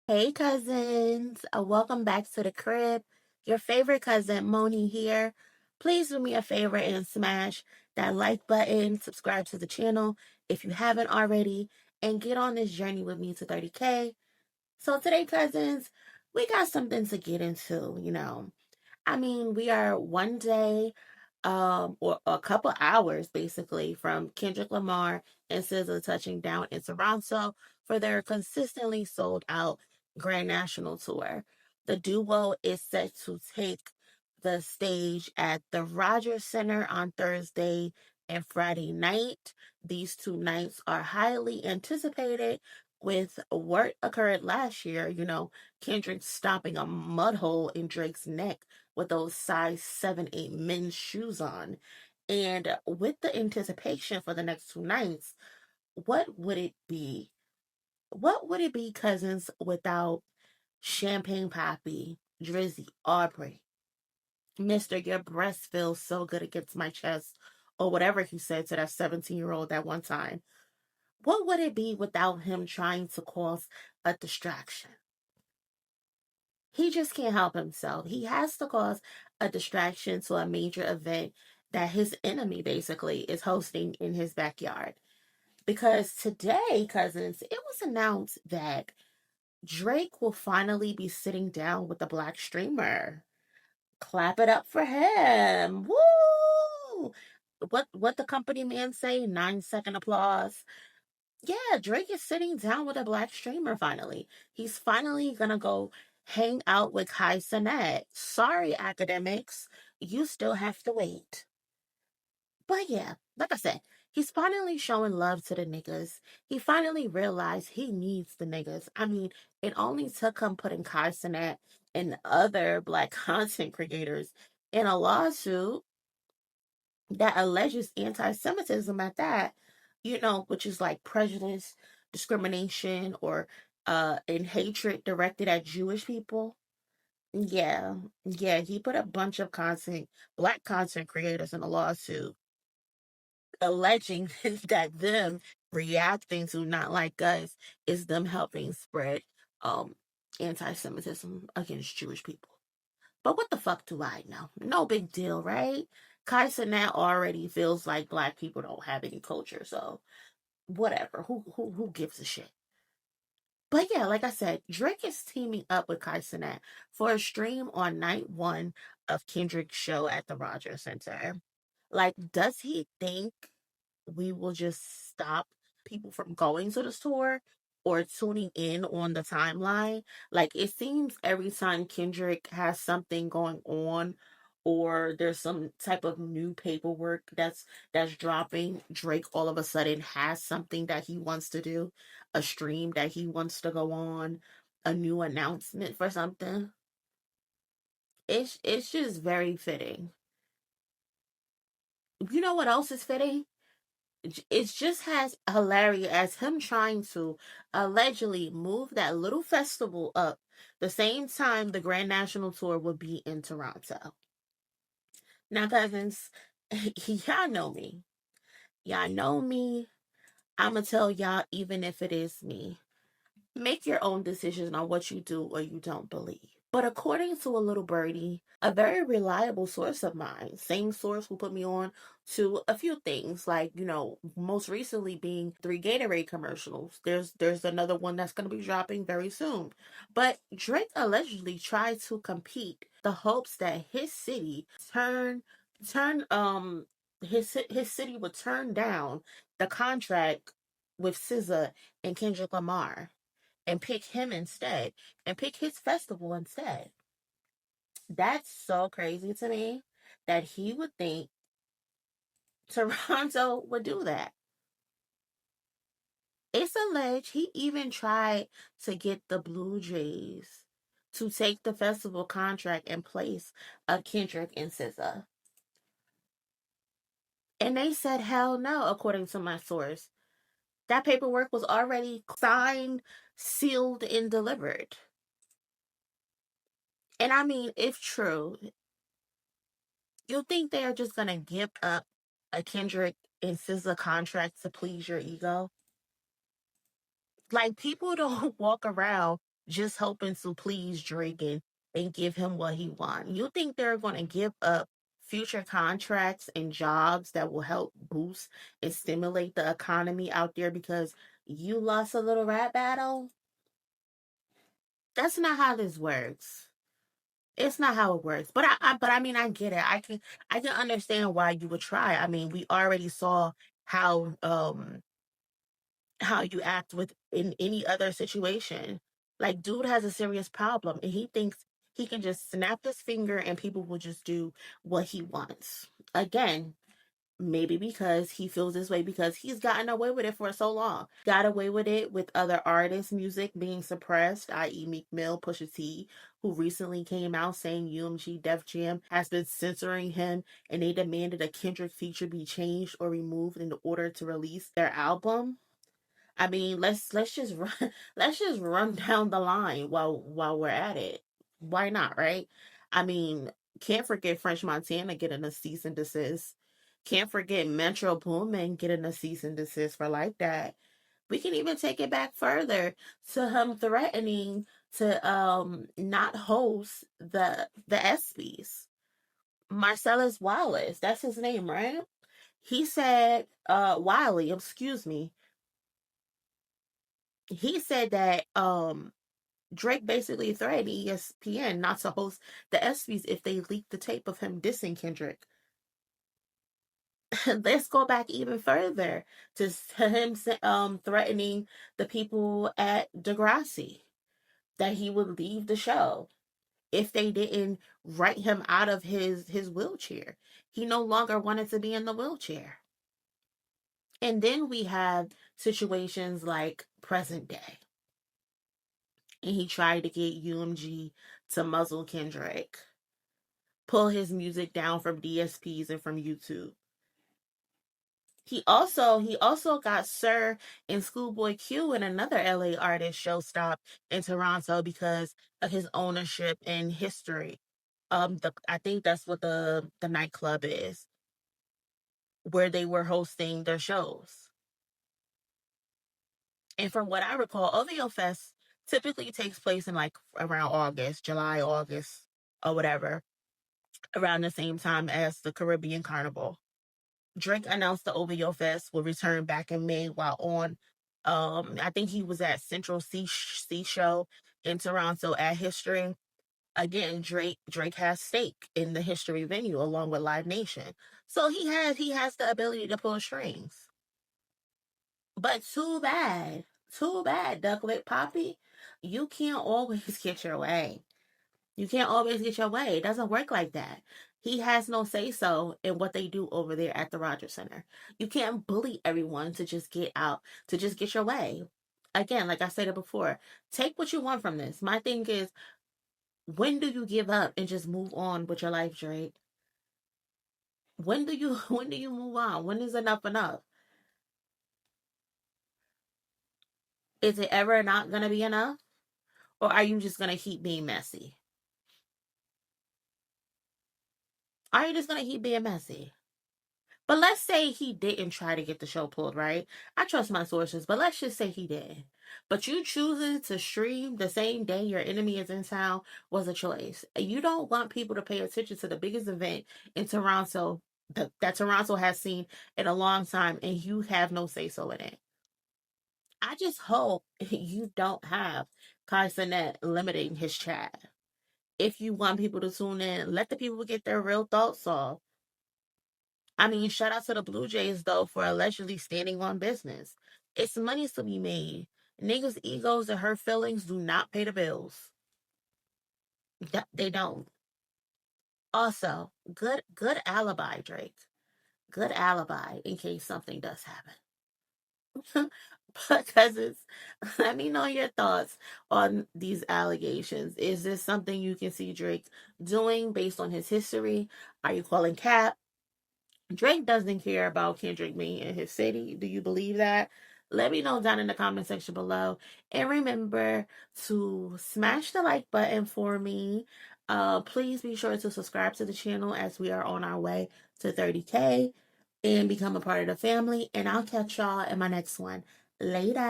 Hey cousins, welcome back to the crib. Your favorite cousin Moni here. Please do me a favor and smash that like button, subscribe to the channel if you haven't already, and get on this journey with me to 30K. So today, cousins, we got something to get into. We are one day, or a couple hours basically from Kendrick Lamar and SZA touching down in Toronto for their consistently sold out Grand National Tour. The duo is set to take the stage at the Rogers Center on Thursday and Friday night. These two nights are highly anticipated with what occurred last year, Kendrick stopping a mud hole in Drake's neck with those size 7, 8 men's shoes on. And with the anticipation for the next two nights, what would it be? What would it be, cousins, without Champagne Poppy, Drizzy, Aubrey? Mister, your breast feels so good against my chest, or whatever he said to that 17-year-old at one time. What would it be without him trying to cause a distraction? He just can't help himself. He has to cause a distraction to a major event that his enemy basically is hosting in his backyard. Because today, cousins, it was announced that Drake will finally be sitting down with the black streamer. Clap it up for him. Woo! What the company man say? 9-second applause. Yeah, Drake is sitting down with a black streamer finally. He's finally gonna go hang out with Kai Cenat. Sorry, academics. You still have to wait. But yeah, like I said, he's finally showing love to the niggas. He finally realized he needs the niggas. It only took him putting Kai Cenat and other black content creators in a lawsuit that alleges anti-Semitism at that, which is like prejudice, discrimination, or and hatred directed at Jewish people. Yeah, yeah, he put a bunch of black content creators in a lawsuit alleging that them reacting to not like us is them helping spread um anti-Semitism against Jewish people. But what the fuck do I know? No big deal, right? Kai Cenat already feels like black people don't have any culture, so whatever. Who gives a shit? But yeah, like I said, Drake is teaming up with Kai Cenat for a stream on night one of Kendrick's show at the Rogers Center. Like, does he think we will just stop people from going to the store or tuning in on the timeline? Like, it seems every time Kendrick has something going on or there's some type of new paperwork that's dropping, Drake all of a sudden has something that he wants to do, a stream that he wants to go on, a new announcement for something. It's just very fitting. You know what else is fitting? It's just as hilarious as him trying to allegedly move that little festival up the same time the Grand National Tour would be in Toronto. Now, cousins, y'all know me. Y'all know me. I'ma tell y'all, even if it is me. Make your own decisions on what you do or you don't believe. But according to a little birdie, a very reliable source of mine, same source who put me on to a few things, like, most recently being 3 Gatorade commercials. There's another one that's gonna be dropping very soon. But Drake allegedly tried to compete the hopes that his city turn his city would turn down the contract with SZA and Kendrick Lamar and pick him instead and pick his festival instead. That's so crazy to me that he would think Toronto would do that. It's alleged he even tried to get the Blue Jays to take the festival contract in place of Kendrick and SZA. And they said hell no, according to my source. That paperwork was already signed, sealed, and delivered. And if true, you think they are just gonna give up a Kendrick and SZA contract to please your ego? Like, people don't walk around just hoping to please Drake and give him what he wants. You think they're going to give up future contracts and jobs that will help boost and stimulate the economy out there because you lost a little rap battle? That's not how this works. It's not how it works. But I mean I get it. I can understand why you would try. I mean, we already saw how you act with in any other situation. Like, dude has a serious problem and he thinks he can just snap his finger and people will just do what he wants. Again, maybe because he feels this way because he's gotten away with it for so long. Got away with it with other artists' music being suppressed, i.e. Meek Mill, Pusha T, who recently came out saying UMG Def Jam has been censoring him and they demanded a Kendrick feature be changed or removed in order to release their album. I mean, let's just run let's just run down the line while we're at it. Why not, right? I mean, can't forget French Montana getting a cease and desist. Can't forget Metro Boomin getting a cease and desist for like that. We can even take it back further to him threatening to not host the ESPYs. Marcellus Wallace, that's his name, right? He said Wiley, excuse me, he said that Drake basically threatened ESPN not to host the ESPYs if they leaked the tape of him dissing Kendrick. Let's go back even further to him threatening the people at Degrassi that he would leave the show if they didn't write him out of his wheelchair. He no longer wanted to be in the wheelchair. And then we have situations like present day. And he tried to get UMG to muzzle Kendrick, pull his music down from DSPs and from YouTube. He also got Sir and Schoolboy Q and another LA artist show stopped in Toronto because of his ownership and history. I think that's what the nightclub is where they were hosting their shows. And from what I recall, OVO Fest typically takes place in like around August, July, August, or whatever, around the same time as the Caribbean Carnival. Drake announced the OVO Fest will return back in May while on I think he was at Central Sea Show in Toronto at History. Again, Drake has stake in the History venue along with Live Nation. So he has the ability to pull strings. But too bad, Ducklick Poppy. You can't always get your way. You can't always get your way. It doesn't work like that. He has no say so in what they do over there at the Rogers Center. You can't bully everyone to just get out, to just get your way. Again, like I said it before, take what you want from this. My thing is, when do you give up and just move on with your life, Drake? When do you move on? When is enough enough? Is it ever not gonna be enough? Or are you just gonna keep being messy? Are you just gonna keep being messy? But let's say he didn't try to get the show pulled, right? I trust my sources, but let's just say he did. But you choosing to stream the same day your enemy is in town was a choice. You don't want people to pay attention to the biggest event in Toronto that Toronto has seen in a long time, and you have no say so in it. I just hope you don't have Kai Cenat limiting his chat. If you want people to tune in, let the people get their real thoughts off. I mean, shout out to the Blue Jays though for allegedly standing on business. It's money to be made. Niggas' egos and hurt feelings do not pay the bills. They don't. Also, good alibi, Drake. Good alibi in case something does happen. But cousins, let me know your thoughts on these allegations. Is this something you can see Drake doing based on his history? Are you calling cap? Drake doesn't care about Kendrick being in his city. Do you believe that? Let me know down in the comment section below. And remember to smash the like button for me. Please be sure to subscribe to the channel as we are on our way to 30K and become a part of the family. And I'll catch y'all in my next one. Later.